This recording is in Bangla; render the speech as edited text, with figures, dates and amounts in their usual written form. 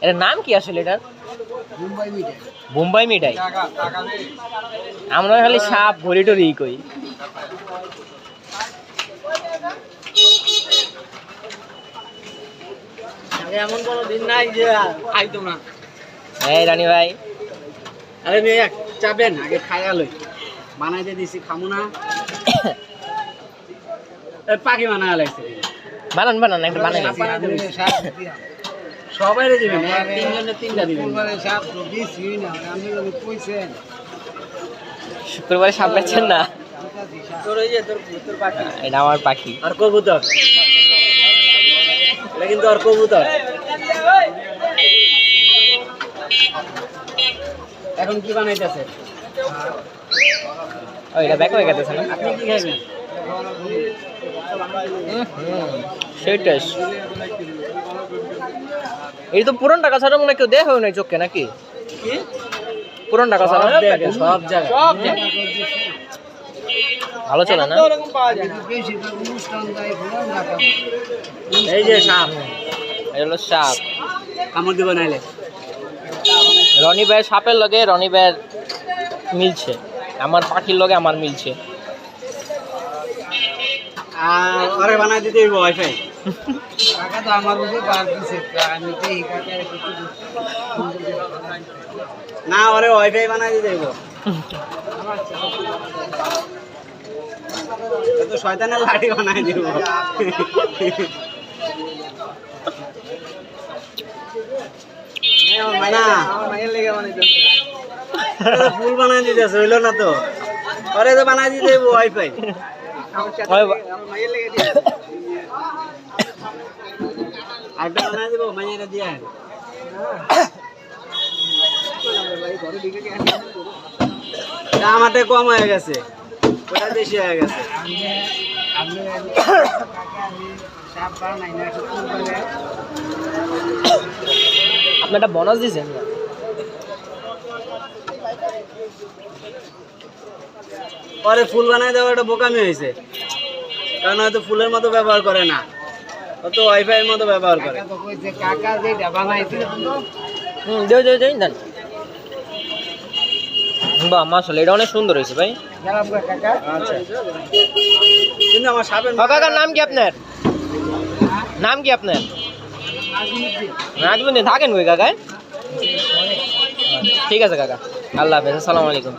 এটার নাম কি আসলে এটার? মুম্বাই মিঠাই। বোম্বাই মিঠাই। আমরা খালি সাপ ভরি টরি কই। এমন কোনো দিন নাই যে খাইতো না। এই রানী ভাই, আরে মেয়ে চাবেন আগে খাইয়া লই, বানাইতে দিছি খামু না। পাখি বানায় লাগছে। বানান বানান একটা বানাই না। সবাই দিবেন, তিনজনের তিনটা দিবেন। শুক্রবারে সাপ পাচ্ছেন না? তোর ওই যে তোর পাখি, এটা আমার পাখি। আর কবুতর, এটা কিন্তু আর কবুতর। এখন কি বানাইতেছে? ও এটা ব্যাক হয়ে গেছে না? আপনি কি খাইবেন? সেটাই। এই তো পুরান টাকা ছাড়া মনে হয় কেউ দেখেও নাই চোখে নাকি? কি পুরান টাকা ছাড়া সব জায়গায়, সব জায়গায়, সব জায়গায় ভালো চলে না? এই যে সাপ, এটা হলো সাপ। কামড় দিব নাইলে। রনি ভাইয়ের সাপের লগে রনি ভাইয়ের মিলছে, আমার পাখির লগে আমার মিলছে। আর ওরে বানাই দিতে হইব ওয়াইফাই। কাকা তো আমার উপরে বার দিছে, আমি তো এই কাকার কিছু না, ওরে ওয়াইফাই বানাই দিতে হইব। তো শয়তানের লাঠি বানাই দিব। ফুল বানাই দিতেছে, হইলো না তো? ওরে তো বানাই দিতে হইব ওয়াইফাই। আরেকটা বানাই দিব, মাইয়াটা দিয়ে। আমারটা কম হয়ে গেছে, ওটা বেশি হয়ে গেছে। আপনি একটা বোনাস দিয়েছেন না? পরে ফুল বানাই দেওয়া একটা বোকামি হয়েছে, কারণ হয়তো ফুলের মতো ব্যবহার করে না, হয়তো ওয়াইফাই এর মতো ব্যবহার করে। দেও দেও দেন দেন। বাহ মাশাআল্লাহ, এটা অনেক সুন্দর হয়েছে ভাই। আচ্ছা, কিন্তু আমার সাপের কাকার নাম কি আপনার? নাম কি আপনার? নাজমুদ্দিন। থাকেন কই কাকা? ঠিক আছে কাকা, আল্লাহ হাফেজ, আসসালামু আলাইকুম।